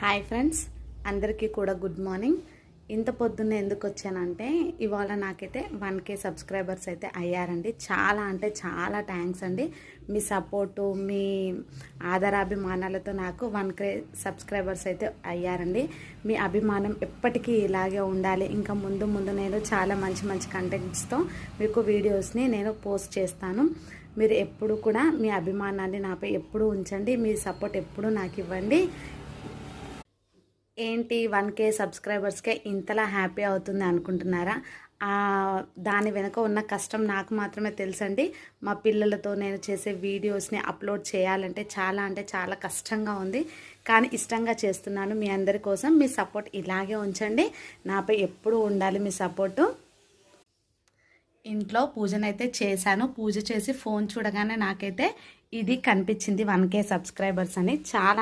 Hi friends, అందరికీ కూడా good morning. ఇంత పొద్దున్నే ఎందుకు వచ్చానంటే ఇవాళ నాకైతే 1K సబ్స్క్రైబర్స్ అయితే అయ్యారండి. చాలా అంటే చాలా థ్యాంక్స్ అండి. మీ సపోర్టు, మీ ఆదరాభిమానాలతో నాకు 1K సబ్స్క్రైబర్స్ అయితే అయ్యారండి. మీ అభిమానం ఎప్పటికీ ఇలాగే ఉండాలి. ఇంకా ముందు ముందు నేను చాలా మంచి మంచి కంటెంట్స్తో మీకు వీడియోస్ని నేను పోస్ట్ చేస్తాను. మీరు ఎప్పుడు కూడా మీ అభిమానాన్ని నాపై ఎప్పుడు ఉంచండి. మీ సపోర్ట్ ఎప్పుడు నాకు ఇవ్వండి. ఏంటి 1K సబ్స్క్రైబర్స్కే ఇంతలా హ్యాపీ అవుతుంది అనుకుంటున్నారా? దాని వెనుక ఉన్న కష్టం నాకు మాత్రమే తెలుసండి. మా పిల్లలతో నేను చేసే వీడియోస్ని అప్లోడ్ చేయాలంటే చాలా అంటే చాలా కష్టంగా ఉంది. కానీ ఇష్టంగా చేస్తున్నాను మీ అందరి కోసం. మీ సపోర్ట్ ఇలాగే ఉంచండి. నాపై ఎప్పుడూ ఉండాలి మీ సపోర్టు. ఇంట్లో పూజనైతే చేశాను. పూజ చేసి ఫోన్ చూడగానే నాకైతే ఇది కనిపించింది 1K సబ్స్క్రైబర్స్ అని. చాలా